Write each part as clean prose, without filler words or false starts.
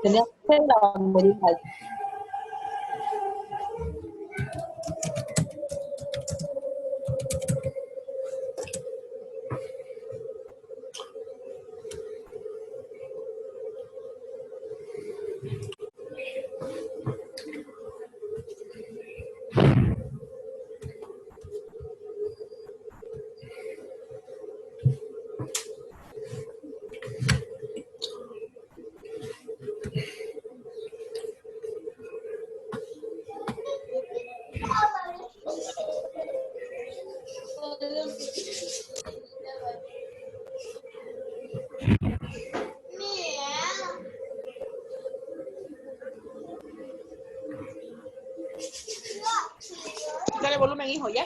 Tenía que ser la banderita. Dale volumen, hijo, ¿ya?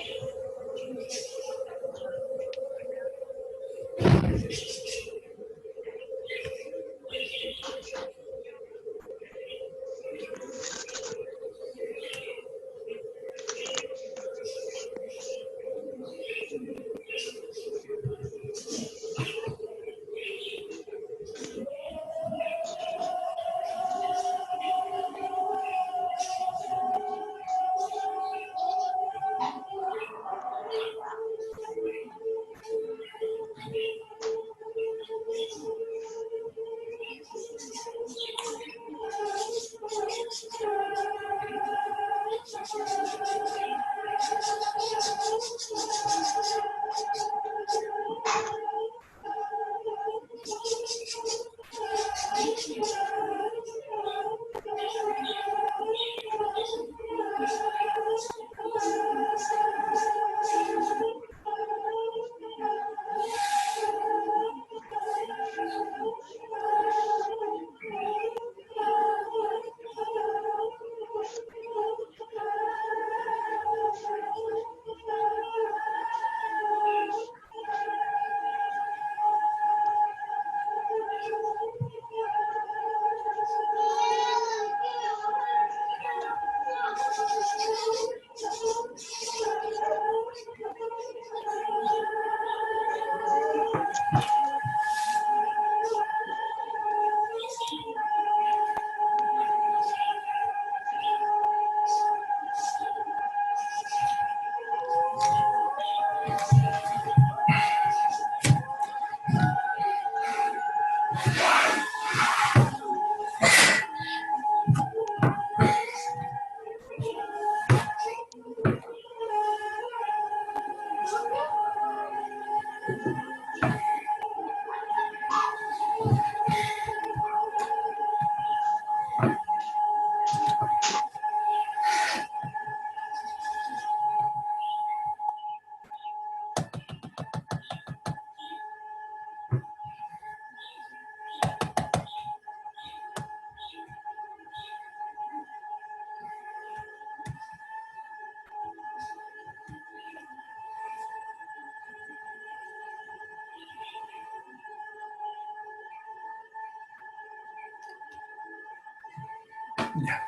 Ya.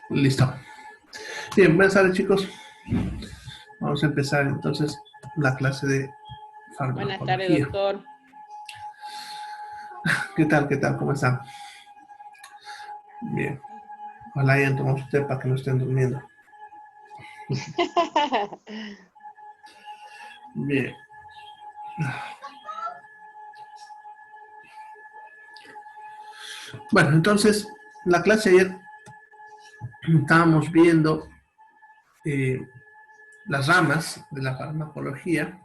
Listo. Bien, buenas tardes, chicos. Vamos a empezar entonces la clase de Buenas tardes, farmacología. doctor. ¿Qué tal? ¿Qué tal? ¿Cómo están? Bien. Ojalá hayan tomado su té para que no estén durmiendo. Bien. Bueno, entonces, la clase ayer estábamos viendo las ramas de la farmacología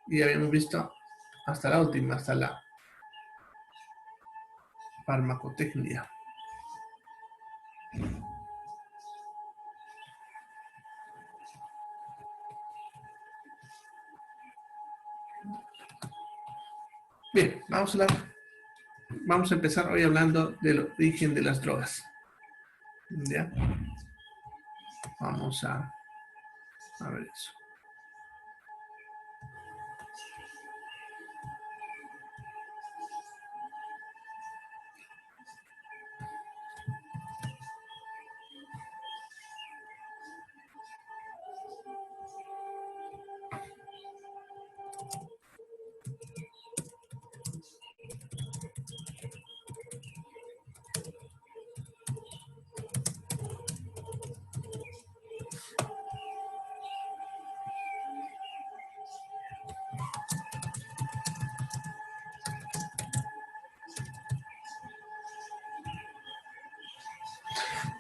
y habíamos visto hasta la última, hasta la farmacotecnia. Bien, vamos a empezar hoy hablando del origen de las drogas. ¿Ya? Vamos a ver eso.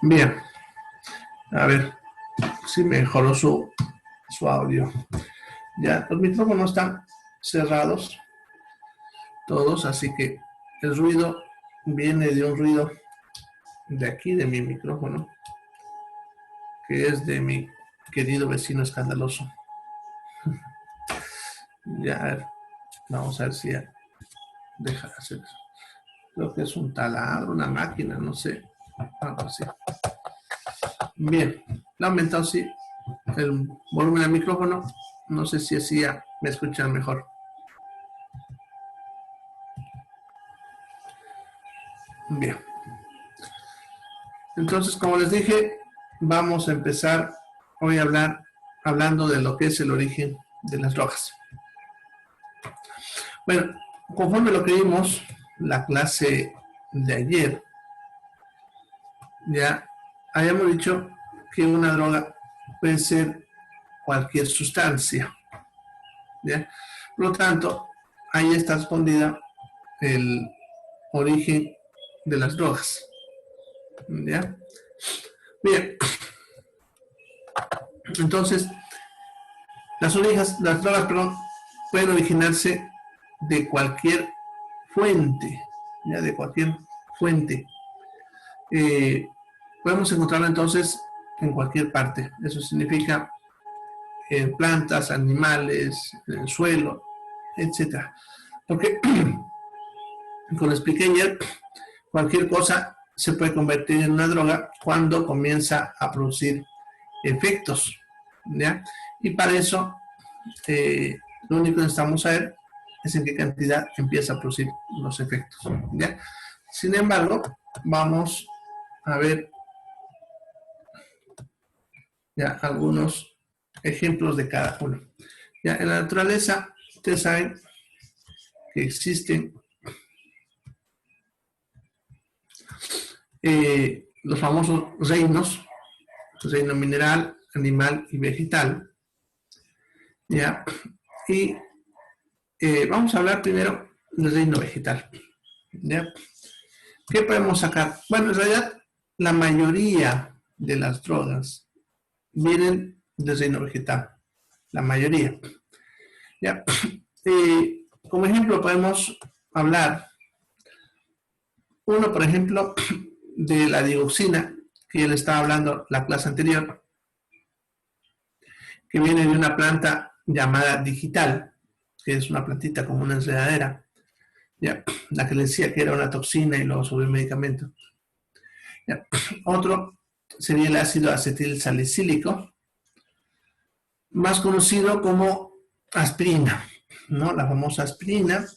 Bien, a ver si mejoró su audio. Ya, los micrófonos están cerrados, todos, así que el ruido viene de un ruido de aquí, de mi micrófono, que es de mi querido vecino escandaloso. Ya, a ver, vamos a ver si ya deja de hacer eso. Creo que es un taladro, una máquina, no sé, algo así. Bien, le he aumentado sí el volumen del micrófono, no sé si así ya me escuchan mejor. Bien. Entonces, como les dije, vamos a empezar hoy a hablando de lo que es el origen de las drogas. Bueno, conforme lo que vimos la clase de ayer, ya habíamos dicho que una droga puede ser cualquier sustancia, ¿ya? Por lo tanto, ahí está escondida el origen de las drogas, ¿ya? Bien, entonces, las drogas, pueden originarse de cualquier fuente, ¿ya? De cualquier fuente. Podemos encontrarla entonces en cualquier parte. Eso significa en plantas, animales, en el suelo, etc. Porque, como expliqué ayer, cualquier cosa se puede convertir en una droga cuando comienza a producir efectos, ¿ya? Y para eso, lo único que necesitamos saber es en qué cantidad empieza a producir los efectos, ¿ya? Sin embargo, vamos a ver ya algunos ejemplos de cada uno. Ya, en la naturaleza, ustedes saben que existen los famosos reinos, reino mineral, animal y vegetal. ¿Ya? Y vamos a hablar primero del reino vegetal. ¿Ya? ¿Qué podemos sacar? Bueno, en realidad, la mayoría de las drogas vienen del reino vegetal. La mayoría. ¿Ya? Como ejemplo, podemos hablar, uno, por ejemplo, de la dioxina, que ya le estaba hablando la clase anterior, que viene de una planta llamada digital, que es una plantita como una enredadera, ¿ya? La que le decía que era una toxina y luego sobre el medicamento. ¿Ya? Otro sería el ácido acetil salicílico, más conocido como aspirina, ¿no? La famosa aspirina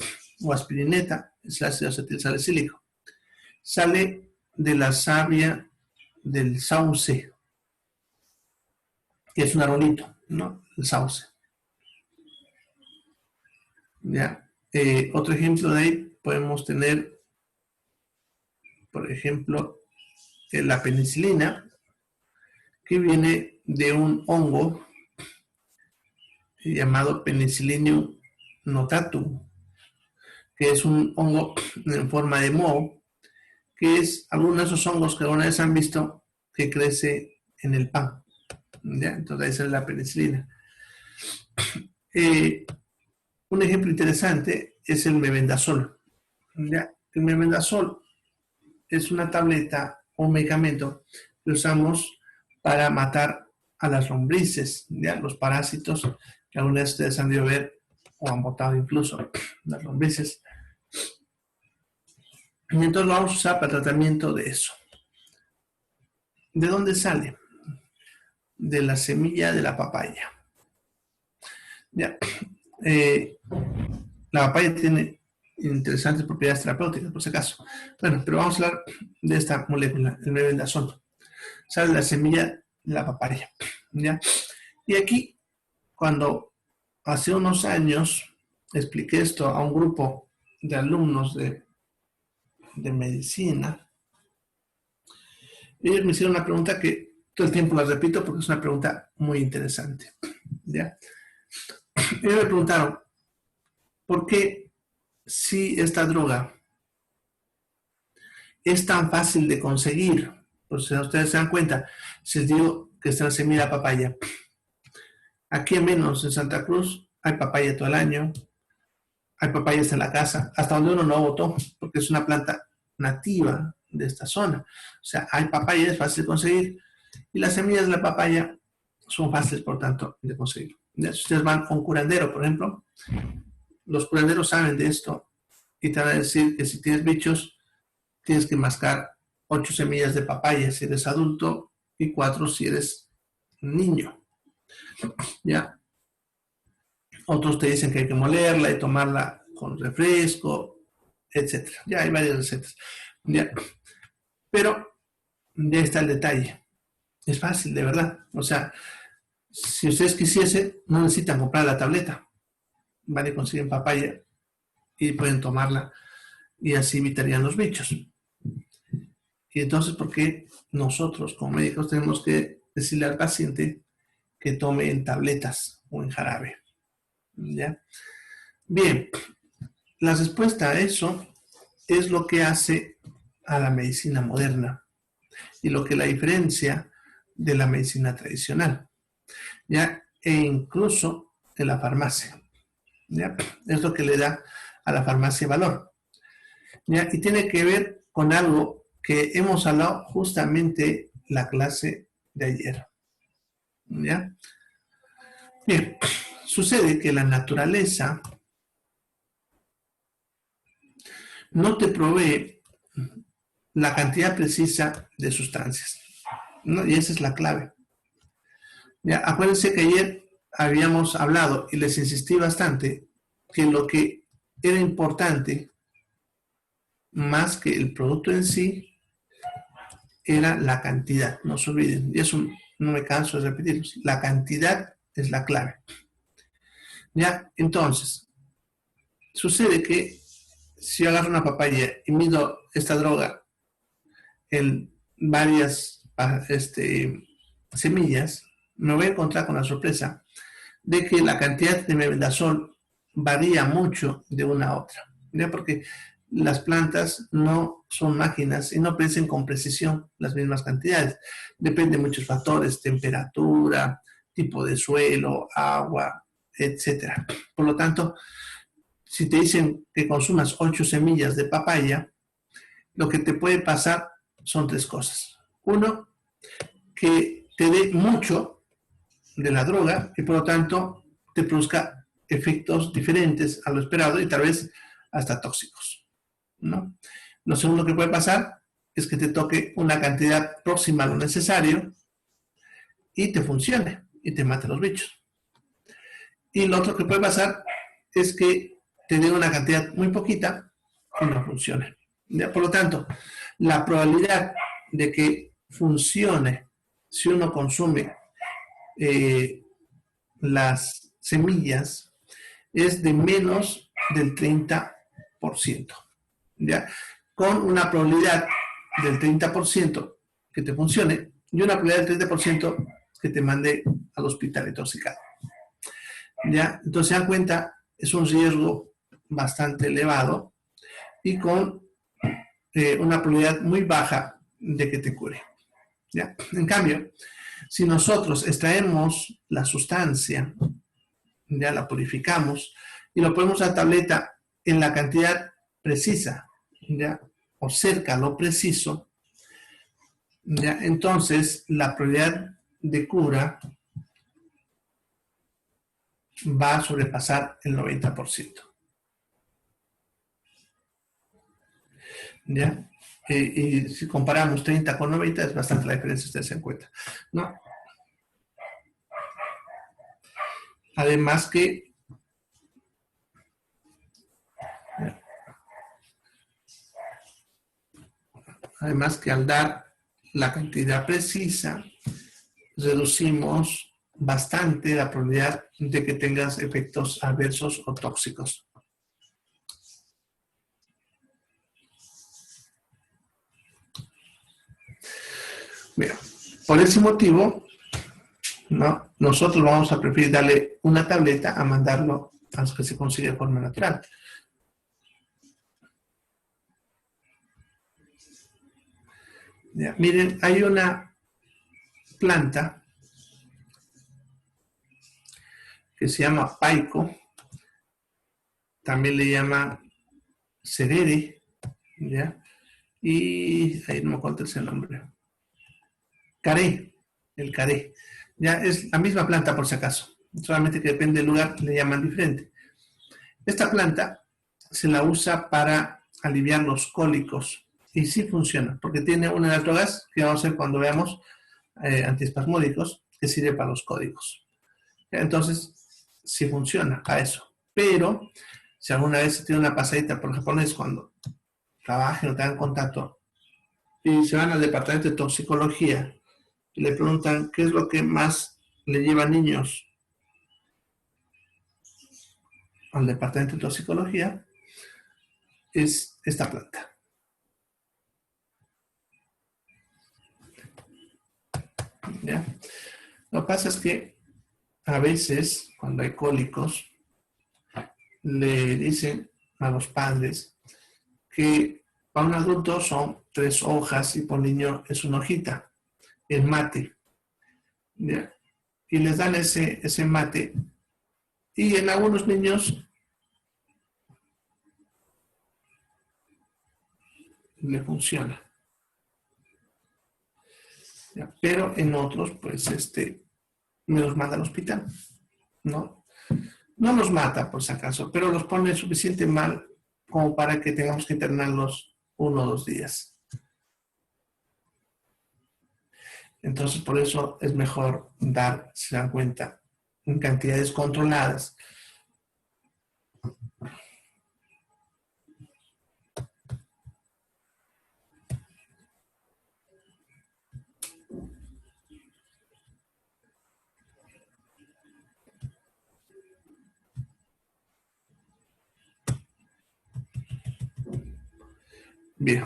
o aspirineta, es el ácido acetilsalicílico. Sale de la savia del sauce, que es un arbolito, ¿no? El sauce. ¿Ya? Otro ejemplo de ahí podemos tener, por ejemplo, la penicilina, que viene de un hongo llamado Penicillium notatum, que es un hongo en forma de moho, que es alguno de esos hongos que alguna vez han visto que crece en el pan. ¿Ya? Entonces esa es la penicilina. Un ejemplo interesante es el mebendazol. ¿Ya? El mebendazol es una tableta o un medicamento que usamos para matar a las lombrices, ¿ya? Los parásitos que alguna vez ustedes han debido ver o han botado incluso, las lombrices. Y entonces lo vamos a usar para tratamiento de eso. ¿De dónde sale? De la semilla de la papaya. ¿Ya? La papaya tiene interesantes propiedades terapéuticas, por si acaso. Bueno, pero vamos a hablar de esta molécula, el mebendazol. Sale de la semilla de la papaya. ¿Ya? Y aquí, cuando hace unos años expliqué esto a un grupo de alumnos de medicina, ellos me hicieron una pregunta que todo el tiempo la repito porque es una pregunta muy interesante. ¿Ya? Ellos me preguntaron, ¿por qué si esta droga es tan fácil de conseguir? Pues si ustedes se dan cuenta, si les digo que está en la semilla de papaya, aquí al menos en Santa Cruz hay papaya todo el año, hay papayas en la casa, hasta donde uno no votó, porque es una planta nativa de esta zona. O sea, hay papaya, es fácil de conseguir, y las semillas de la papaya son fáciles, por tanto, de conseguir. Si ustedes van a un curandero, por ejemplo, los curanderos saben de esto y te van a decir que si tienes bichos, tienes que mascar 8 semillas de papaya si eres adulto y 4 si eres niño. ¿Ya? Otros te dicen que hay que molerla y tomarla con refresco, etc. Ya hay varias recetas. ¿Ya? Pero ya está el detalle. Es fácil, de verdad. O sea, si ustedes quisiesen, no necesitan comprar la tableta. Van y consiguen papaya y pueden tomarla y así evitarían los bichos. Y entonces, ¿por qué nosotros como médicos tenemos que decirle al paciente que tome en tabletas o en jarabe? ¿Ya? Bien, la respuesta a eso es lo que hace a la medicina moderna y lo que la diferencia de la medicina tradicional, ¿ya? E incluso de la farmacia, ¿ya? Es lo que le da a la farmacia valor, ¿ya? Y tiene que ver con algo que hemos hablado justamente la clase de ayer, ¿ya? Bien, sucede que la naturaleza no te provee la cantidad precisa de sustancias, ¿no? Y esa es la clave. Ya, acuérdense que ayer habíamos hablado y les insistí bastante que lo que era importante más que el producto en sí era la cantidad, no se olviden, y eso no me canso de repetirlo, la cantidad es la clave. Ya, entonces, sucede que si yo agarro una papaya y mido esta droga en varias semillas, me voy a encontrar con la sorpresa de que la cantidad de mebendazol varía mucho de una a otra, ¿ya? Porque las plantas no son máquinas y no predicen con precisión las mismas cantidades. Depende de muchos factores, temperatura, tipo de suelo, agua, etc. Por lo tanto, si te dicen que consumas 8 semillas de papaya, lo que te puede pasar son 3 cosas. Uno, que te dé mucho de la droga y por lo tanto te produzca efectos diferentes a lo esperado y tal vez hasta tóxicos, ¿no? Lo segundo que puede pasar es que te toque una cantidad próxima a lo necesario y te funcione y te mate los bichos. Y lo otro que puede pasar es que te dé una cantidad muy poquita y no funcione. ¿Ya? Por lo tanto, la probabilidad de que funcione si uno consume las semillas es de menos del 30%. ¿Ya? Con una probabilidad del 30% que te funcione y una probabilidad del 30% que te mande al hospital intoxicado. ¿Ya? Entonces se dan cuenta, es un riesgo bastante elevado y con una probabilidad muy baja de que te cure. ¿Ya? En cambio, si nosotros extraemos la sustancia, ya la purificamos y lo ponemos a la tableta en la cantidad precisa, ¿ya? O cerca a lo preciso, ¿ya? Entonces la probabilidad de cura va a sobrepasar el 90%. ¿Ya? Y si comparamos 30 con 90 es bastante la diferencia, ustedes se dan cuenta, ¿no? Además que al dar la cantidad precisa, reducimos bastante la probabilidad de que tengas efectos adversos o tóxicos. Mira, por ese motivo, ¿no? Nosotros vamos a preferir darle una tableta a mandarlo a los que se consigue de forma natural. Ya, miren, hay una planta que se llama paico, también le llaman cerere, ¿ya? Y ahí no me acuerdo ese nombre. Caré, el caré. Ya es la misma planta por si acaso, solamente que depende del lugar le llaman diferente. Esta planta se la usa para aliviar los cólicos y sí funciona, porque tiene una de las drogas que vamos a ver cuando veamos antiespasmódicos que sirve para los cólicos. Entonces, sí funciona a eso. Pero, si alguna vez se tiene una pasadita por japonés cuando trabajen o tengan contacto y se van al departamento de toxicología y le preguntan qué es lo que más le lleva a niños al departamento de toxicología, es esta planta. ¿Ya? Lo que pasa es que a veces, cuando hay cólicos, le dicen a los padres que para un adulto son 3 hojas y por niño es una hojita, el mate. ¿Ya? Y les dan ese mate. Y en algunos niños le funciona. ¿Ya? Pero en otros, pues, me los manda al hospital, ¿no? No los mata, por si acaso, pero los pone suficiente mal como para que tengamos que internarlos 1 o 2 días. Entonces, por eso es mejor dar, si se dan cuenta, en cantidades controladas. Bien.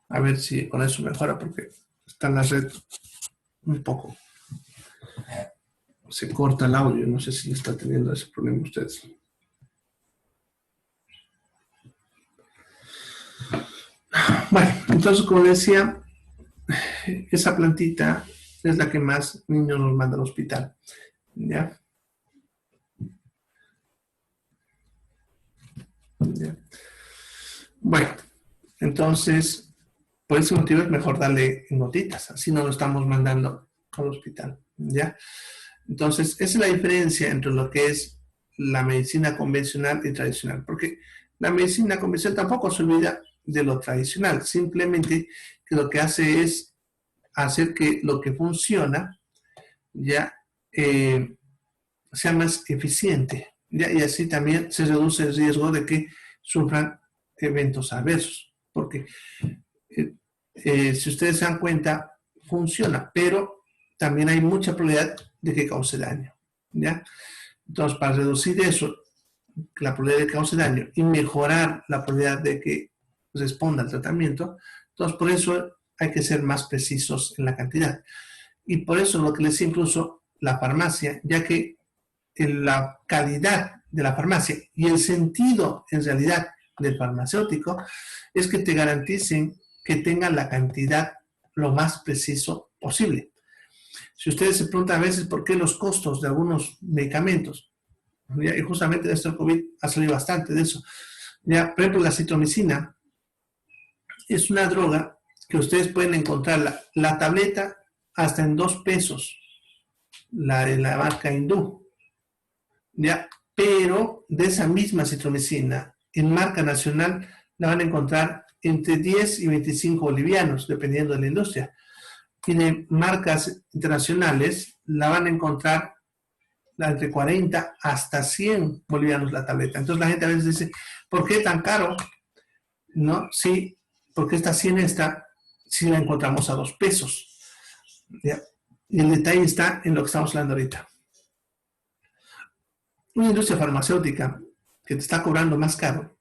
A ver si con eso mejora, porque está en la red un poco. Se corta el audio, no sé si está teniendo ese problema ustedes. Bueno, entonces como decía, esa plantita es la que más niños nos manda al hospital. ¿Ya? ¿Ya? Bueno, entonces, por ese motivo es mejor darle en gotitas, así no lo estamos mandando al hospital. ¿Ya? Entonces, esa es la diferencia entre lo que es la medicina convencional y tradicional, porque la medicina convencional tampoco se olvida de lo tradicional, simplemente que lo que hace es hacer que lo que funciona ya sea más eficiente, ¿ya? Y así también se reduce el riesgo de que sufran eventos adversos, porque si ustedes se dan cuenta, funciona, pero también hay mucha probabilidad de que cause daño, ¿ya? Entonces, para reducir eso, la probabilidad de que cause daño y mejorar la probabilidad de que responda al tratamiento, entonces por eso hay que ser más precisos en la cantidad. Y por eso lo que les decía incluso la farmacia, ya que la calidad de la farmacia y el sentido en realidad del farmacéutico es que te garanticen que tengan la cantidad lo más preciso posible. Si ustedes se preguntan a veces por qué los costos de algunos medicamentos, ¿ya? Y justamente en esto el COVID ha salido bastante de eso. ¿Ya? Por ejemplo, la citromicina es una droga que ustedes pueden encontrar la tableta hasta en 2 pesos, la de la marca hindú, ¿ya? Pero de esa misma citromicina, en marca nacional, la van a encontrar entre 10 y 25 bolivianos, dependiendo de la industria. Y de marcas internacionales, la van a encontrar entre 40 hasta 100 bolivianos la tableta. Entonces la gente a veces dice, ¿por qué tan caro? ¿No? Sí, porque esta 100 sí la encontramos a 2 pesos. ¿Ya? Y el detalle está en lo que estamos hablando ahorita. Una industria farmacéutica que te está cobrando más caro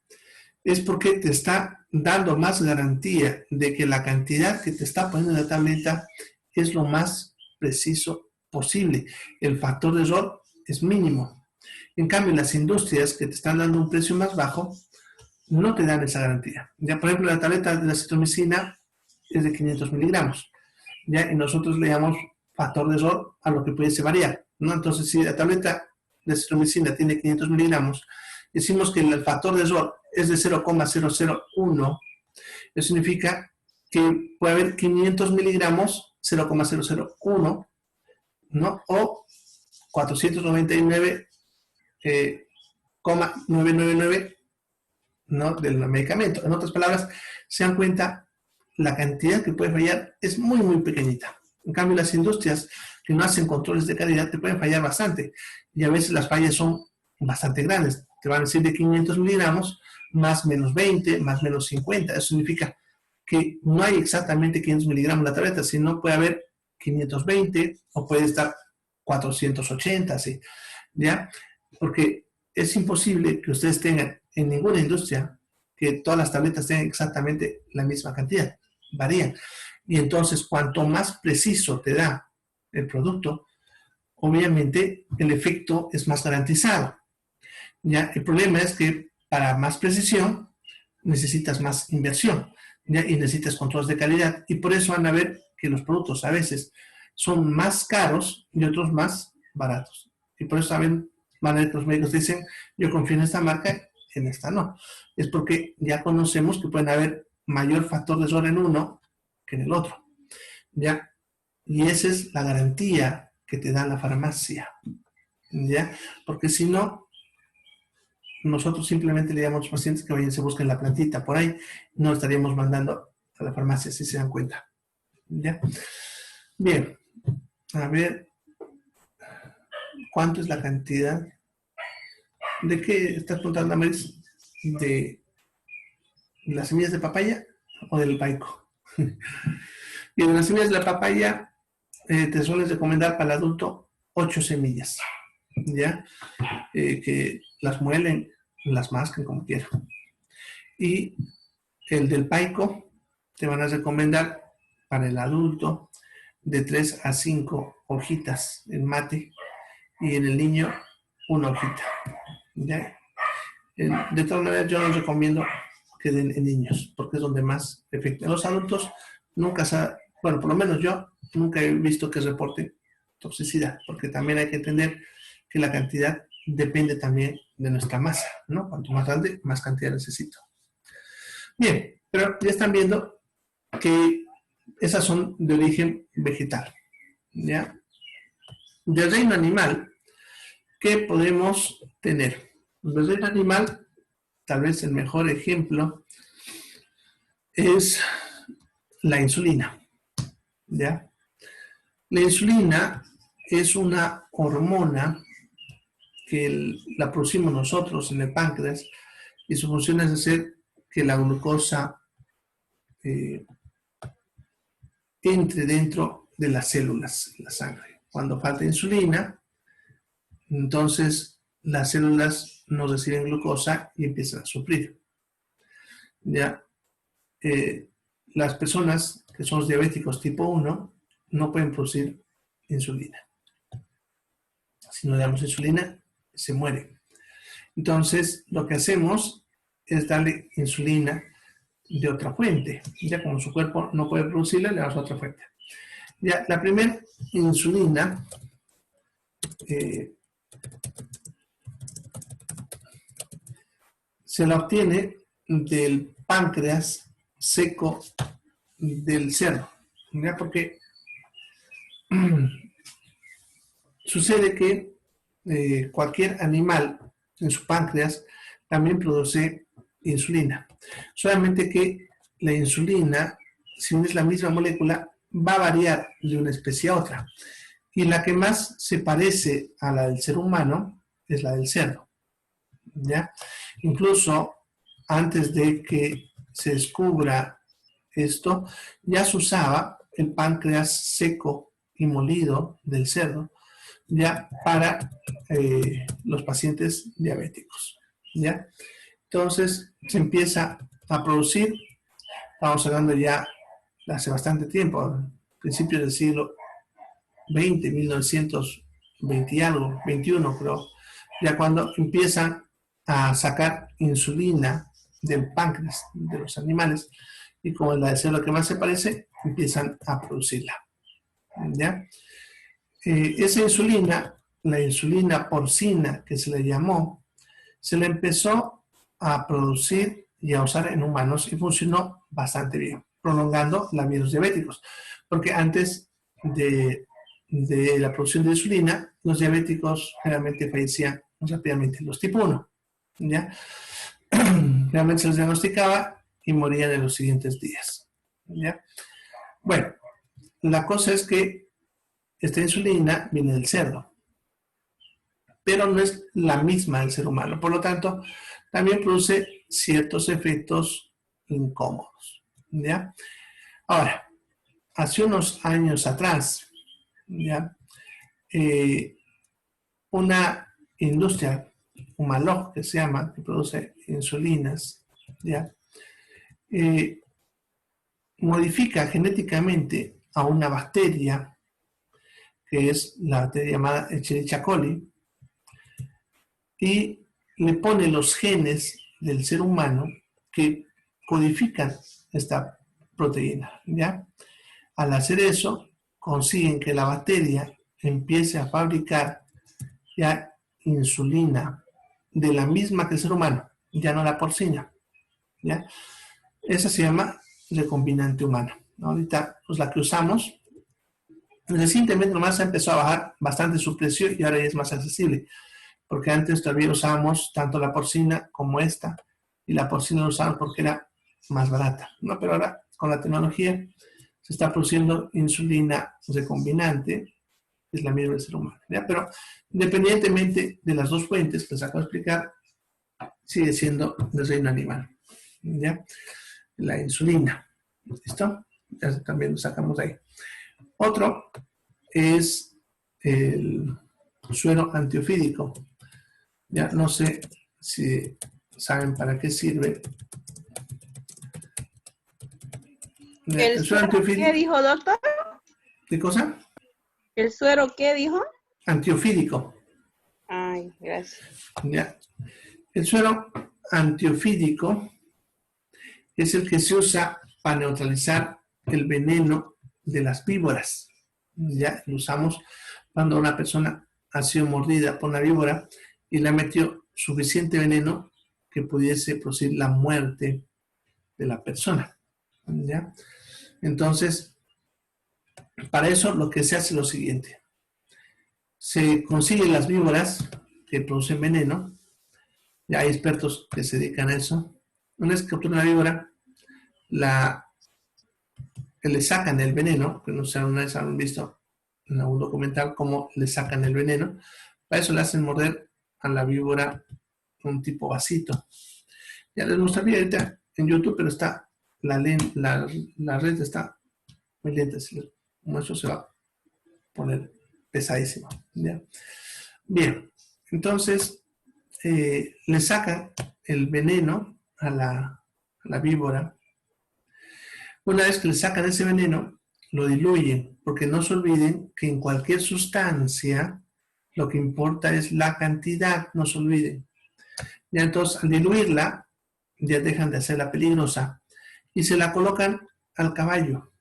es porque te está dando más garantía de que la cantidad que te está poniendo en la tableta es lo más preciso posible. El factor de error es mínimo. En cambio, las industrias que te están dando un precio más bajo no te dan esa garantía. Ya, por ejemplo, la tableta de la citromicina es de 500 miligramos. ¿Ya? Y nosotros le llamamos factor de error a lo que pudiese variar, ¿no? Entonces, si la tableta de citromicina tiene 500 miligramos, decimos que el factor de error es de 0,001, eso significa que puede haber 500 miligramos, 0,001, ¿no? O 499,999, ¿no? Del medicamento. En otras palabras, se dan cuenta, la cantidad que puede fallar es muy, muy pequeñita. En cambio, las industrias que no hacen controles de calidad te pueden fallar bastante. Y a veces las fallas son bastante grandes. Te van a decir de 500 miligramos, más menos 20, más menos 50. Eso significa que no hay exactamente 500 miligramos en la tableta, sino puede haber 520 o puede estar 480, ¿sí? ¿Ya? Porque es imposible que ustedes tengan en ninguna industria que todas las tabletas tengan exactamente la misma cantidad. Varían. Y entonces, cuanto más preciso te da el producto, obviamente el efecto es más garantizado. ¿Ya? El problema es que para más precisión necesitas más inversión, ¿ya? Y necesitas controles de calidad. Y por eso van a ver que los productos a veces son más caros y otros más baratos. Y por eso van a ver que los médicos dicen, yo confío en esta marca, en esta no. Es porque ya conocemos que pueden haber mayor factor de error en uno que en el otro. ¿Ya? Y esa es la garantía que te da la farmacia. ¿Ya? Porque si no, nosotros simplemente le damos a los pacientes que vayan, se busquen la plantita por ahí, no estaríamos mandando a la farmacia, si se dan cuenta. ¿Ya? Bien, a ver, ¿cuánto es la cantidad? ¿De qué estás preguntando, Amaris? ¿De las semillas de papaya o del paico? Y de las semillas de la papaya te suelen recomendar para el adulto 8 semillas, ¿ya? Que las muelen, las masquen como quieran. Y el del paico te van a recomendar para el adulto de 3 a 5 hojitas en mate y en el niño una hojita, ¿ya? De todas maneras yo no recomiendo que den en niños porque es donde más efecto. En los adultos nunca bueno, por lo menos yo nunca he visto que reporten toxicidad, porque también hay que entender que la cantidad depende también de nuestra masa, ¿no? Cuanto más grande, más cantidad necesito. Bien, pero ya están viendo que esas son de origen vegetal, ¿ya? Del reino animal, ¿qué podemos tener? Del reino animal, tal vez el mejor ejemplo es la insulina, ¿ya? La insulina es una hormona la producimos nosotros en el páncreas y su función es hacer que la glucosa entre dentro de las células de la sangre. Cuando falta insulina, entonces las células no reciben glucosa y empiezan a sufrir. Ya, las personas que son diabéticos tipo 1 no pueden producir insulina. Si no le damos insulina, se muere. Entonces, lo que hacemos es darle insulina de otra fuente. Ya como su cuerpo no puede producirla, le damos otra fuente. Ya, la primera insulina se la obtiene del páncreas seco del cerdo. ¿Ya? Porque sucede que cualquier animal en su páncreas también produce insulina. Solamente que la insulina, si no es la misma molécula, va a variar de una especie a otra. Y la que más se parece a la del ser humano es la del cerdo. ¿Ya? Incluso antes de que se descubra esto, ya se usaba el páncreas seco y molido del cerdo ya para los pacientes diabéticos. ¿Ya? Entonces se empieza a producir, estamos hablando ya de hace bastante tiempo, principios del siglo XX, 1920 y algo, 21 creo, ya cuando empiezan a sacar insulina del páncreas de los animales y como es la de cerdo que más se parece, empiezan a producirla. ¿Ya? Esa insulina, la insulina porcina que se le llamó, se le empezó a producir y a usar en humanos y funcionó bastante bien, prolongando la vida de los diabéticos. Porque antes de la producción de insulina, los diabéticos generalmente fallecían rápidamente, los tipo 1. ¿Ya? Realmente se les diagnosticaba y morían en los siguientes días. ¿Ya? Bueno, la cosa es que esta insulina viene del cerdo, pero no es la misma del ser humano. Por lo tanto, también produce ciertos efectos incómodos. ¿Ya? Ahora, hace unos años atrás, ¿ya? Una industria, Humalog, que se llama, que produce insulinas, ¿ya? Modifica genéticamente a una bacteria, que es la bacteria llamada Escherichia coli, y le pone los genes del ser humano que codifican esta proteína, ¿ya? Al hacer eso, consiguen que la bacteria empiece a fabricar ya insulina de la misma que el ser humano, ya no la porcina, ¿ya? Esa se llama recombinante humana. Ahorita, pues la que usamos, recientemente nomás empezó a bajar bastante su precio y ahora ya es más accesible, porque antes todavía usábamos tanto la porcina como esta, y la porcina la usábamos porque era más barata, ¿no? Pero ahora, con la tecnología, se está produciendo insulina recombinante, que es la misma del ser humano, ¿ya? Pero independientemente de las dos fuentes que les acabo de explicar, sigue siendo del reino animal, ¿ya? La insulina, ¿listo? Ya también lo sacamos de ahí. Otro es el suero antiofídico. Ya no sé si saben para qué sirve. ¿El suero qué dijo, doctor? ¿Qué cosa? ¿El suero qué dijo? Antiofídico. Ay, gracias. Ya. El suero antiofídico es el que se usa para neutralizar el veneno de las víboras. Ya lo usamos cuando una persona ha sido mordida por una víbora y le metió suficiente veneno que pudiese producir la muerte de la persona. ¿Ya? Entonces, para eso lo que se hace es lo siguiente. Se consiguen las víboras que producen veneno. Ya hay expertos que se dedican a eso. Una vez que capturan la víbora, le sacan el veneno, que no sé, una vez han visto en algún documental cómo le sacan el veneno. Para eso le hacen morder a la víbora un tipo vasito. Ya les mostraría ahorita en YouTube, pero está la red está muy lenta. Si les muestro se va a poner pesadísimo. ¿Ya? Bien, entonces le sacan el veneno a la víbora. Una vez que le sacan ese veneno, lo diluyen, porque no se olviden que en cualquier sustancia lo que importa es la cantidad, no se olviden. Ya entonces, al diluirla, ya dejan de hacerla peligrosa y se la colocan al caballo.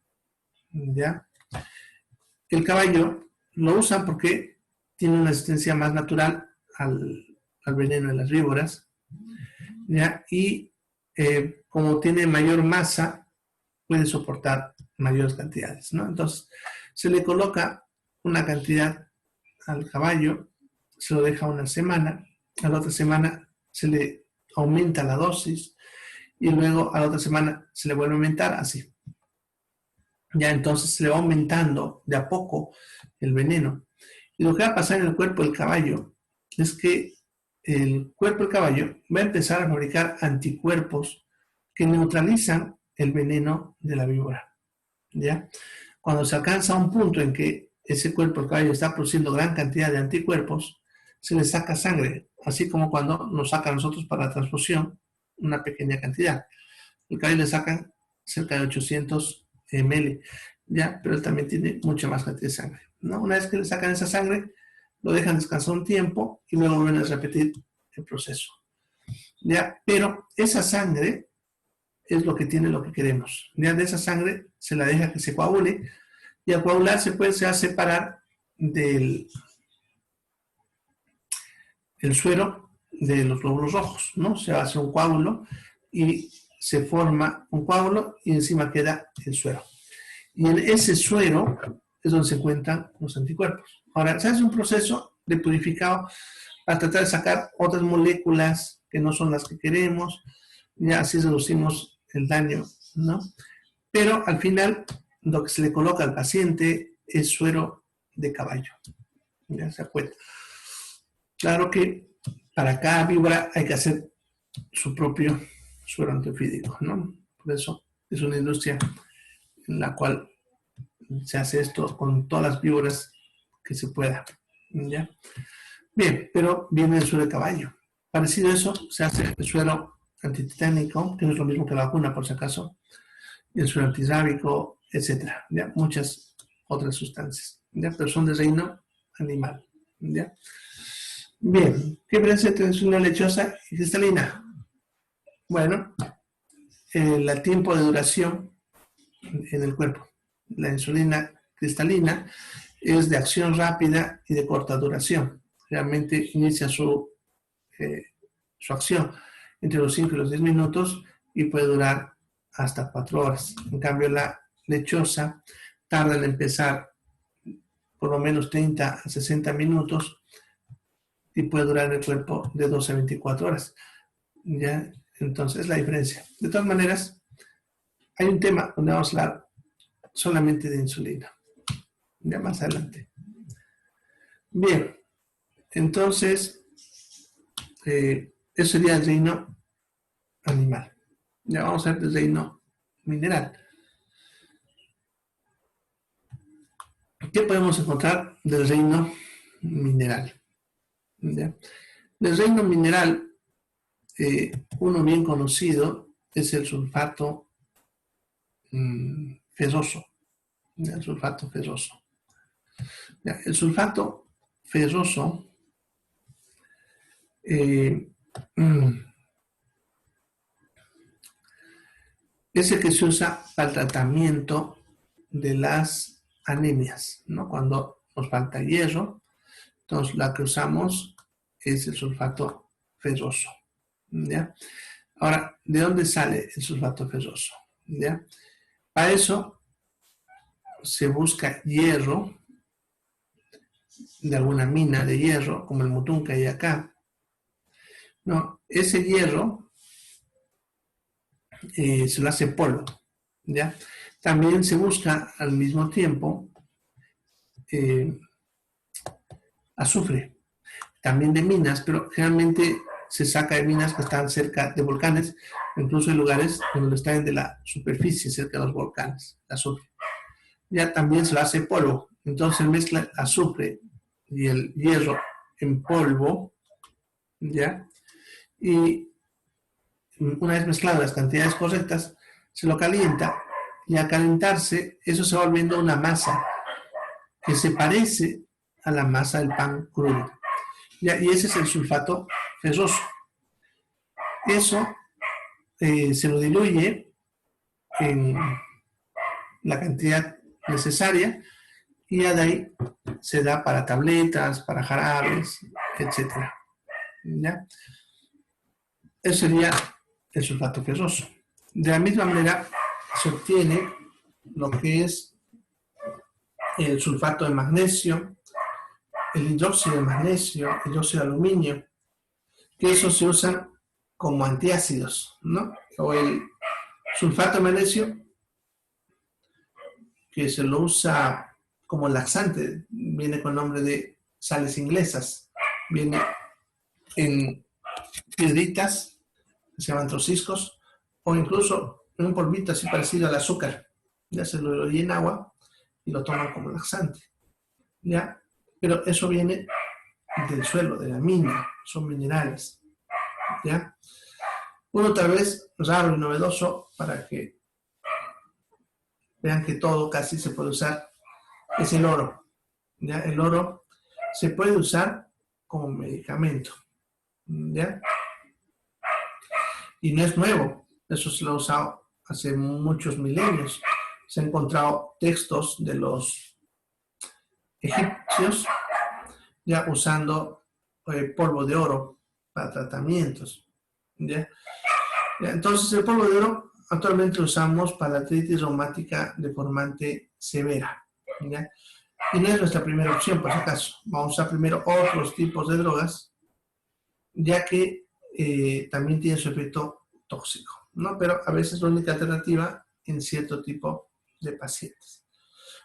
¿Ya? El caballo lo usan porque tiene una resistencia más natural al veneno de las víboras, ¿ya? Y como tiene mayor masa, puede soportar mayores cantidades, ¿no? Entonces, se le coloca una cantidad al caballo, se lo deja una semana, a la otra semana se le aumenta la dosis y luego a la otra semana se le vuelve a aumentar, así. Ya entonces se le va aumentando de a poco el veneno. Y lo que va a pasar en el cuerpo del caballo es que el cuerpo del caballo va a empezar a fabricar anticuerpos que neutralizan el veneno de la víbora. ¿Ya? Cuando se alcanza un punto en que ese cuerpo del caballo está produciendo gran cantidad de anticuerpos, se le saca sangre, así como cuando nos saca a nosotros para la transfusión una pequeña cantidad. El caballo le sacan cerca de 800 ml, ¿ya? Pero él también tiene mucha más cantidad de sangre, ¿no? Una vez que le sacan esa sangre, lo dejan descansar un tiempo y luego vuelven a repetir el proceso, ¿ya? Pero esa sangre es lo que tiene lo que queremos. Ya de esa sangre se la deja que se coagule y al coagularse se va a separar del el suero de los glóbulos rojos, ¿no? Se hace un coágulo y se forma un coágulo y encima queda el suero. Y en ese suero es donde se encuentran los anticuerpos. Ahora, se hace un proceso de purificado para tratar de sacar otras moléculas que no son las que queremos, ya así reducimos el daño, ¿no? Pero al final, lo que se le coloca al paciente es suero de caballo. ¿Ya se acuerda? Claro que para cada víbora hay que hacer su propio suero antiofídico, ¿no? Por eso es una industria en la cual se hace esto con todas las víboras que se pueda, ¿ya? Bien, pero viene el suero de caballo. Parecido a eso, se hace el suero antitetánico, que no es lo mismo que la vacuna, por si acaso, el suero antirrábico, etcétera, ¿ya? Muchas otras sustancias, ¿ya? Pero son de reino animal, ¿ya? Bien, ¿qué diferencia entre insulina lechosa y cristalina? Bueno, el tiempo de duración en el cuerpo. La insulina cristalina es de acción rápida y de corta duración. Realmente inicia su acción entre los 5 y los 10 minutos y puede durar hasta 4 horas. En cambio, la lechosa tarda en empezar por lo menos 30 a 60 minutos y puede durar en el cuerpo de 12 a 24 horas. ¿Ya? Entonces, es la diferencia. De todas maneras, hay un tema donde vamos a hablar solamente de insulina. Ya más adelante. Bien, entonces, eso sería el reino animal. Ya vamos a ver el reino mineral. ¿Qué podemos encontrar del reino mineral? ¿Ya? Del reino mineral, uno bien conocido es el sulfato ferroso. ¿Ya? El sulfato ferroso. ¿Ya? El sulfato ferroso es el que se usa para el tratamiento de las anemias, ¿no? Cuando nos falta hierro, entonces la que usamos es el sulfato ferroso, ¿ya? Ahora, ¿de dónde sale el sulfato ferroso? ¿Ya? Para eso se busca hierro de alguna mina de hierro, como el Mutún que hay acá. No, ese hierro se lo hace polvo, ¿ya? También se busca al mismo tiempo azufre. también de minas, pero generalmente se saca de minas que están cerca de volcanes, incluso en lugares donde lo extraen de la superficie, cerca de los volcanes, el azufre. Ya también se lo hace polvo, entonces mezcla el azufre y el hierro en polvo, ¿ya? Y una vez mezcladas las cantidades correctas, se lo calienta y al calentarse eso se va volviendo una masa que se parece a la masa del pan crudo. ¿Ya? Y ese es el sulfato ferroso. Eso se lo diluye en la cantidad necesaria y ya de ahí se da para tabletas, para jarabes, etc. ¿Ya? Eso sería el sulfato ferroso. De la misma manera se obtiene lo que es el sulfato de magnesio, el hidróxido de magnesio, el hidróxido de aluminio, que esos se usan como antiácidos, ¿no? O el sulfato de magnesio, que se lo usa como laxante, viene con el nombre de sales inglesas, viene en piedritas, que se llaman trociscos, o incluso en un polvito así parecido al azúcar. Ya se lo diluye en agua y lo toman como laxante. ¿Ya? Pero eso viene del suelo, de la mina, son minerales. ¿Ya? Uno tal vez raro y novedoso para que vean que todo casi se puede usar es el oro. ¿Ya? El oro se puede usar como medicamento. ¿Ya? Y no es nuevo, eso se lo ha usado hace muchos milenios. Se han encontrado textos de los egipcios ya usando polvo de oro para tratamientos. ¿Ya? ¿Ya? Entonces el polvo de oro actualmente lo usamos para la artritis reumática deformante severa. ¿Ya? Y no es nuestra primera opción, por si acaso. Vamos a usar primero otros tipos de drogas, ya que también tiene su efecto tóxico, ¿no? Pero a veces es la única alternativa en cierto tipo de pacientes.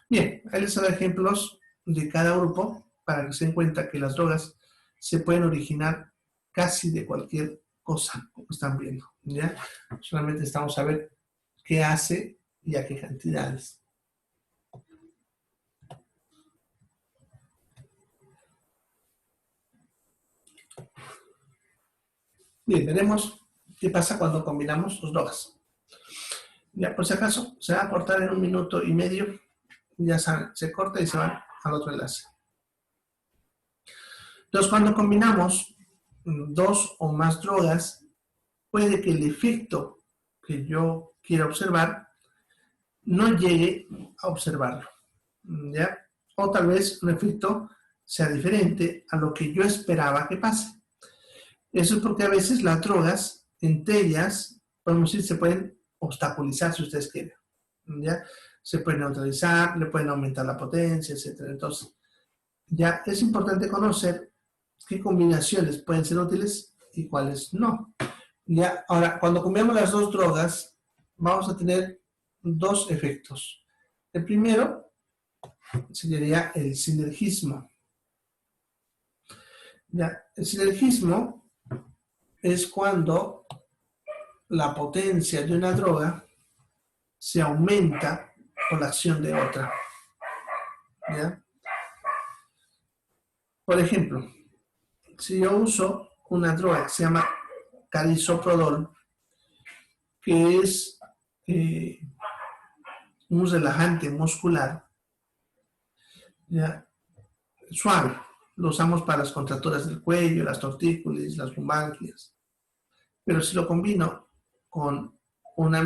Bien, ahí les doy ejemplos de cada grupo para que se den cuenta que las drogas se pueden originar casi de cualquier cosa, como están viendo, ¿ya? Solamente necesitamos saber qué hace y a qué cantidades. Bien, veremos qué pasa cuando combinamos las drogas. Ya, por si acaso, se va a cortar en 1 minuto y medio. Ya saben, se corta y se van al otro enlace. Entonces, cuando combinamos 2 o más drogas, puede que el efecto que yo quiera observar no llegue a observarlo, ¿ya? O tal vez un efecto sea diferente a lo que yo esperaba que pase. Eso es porque a veces las drogas, entre ellas, podemos decir, se pueden obstaculizar si ustedes quieren, ¿ya? Se pueden neutralizar, le pueden aumentar la potencia, etc. Entonces, ya es importante conocer qué combinaciones pueden ser útiles y cuáles no. Ya, ahora, cuando combinamos las 2 drogas, vamos a tener 2 efectos. El primero sería el sinergismo. Ya, el sinergismo es cuando la potencia de una droga se aumenta por la acción de otra. ¿Ya? Por ejemplo, si yo uso una droga que se llama carisoprodol, que es un relajante muscular, ¿ya? Suave, lo usamos para las contracturas del cuello, las tortícolis, las lumbalgias. Pero si lo combino con una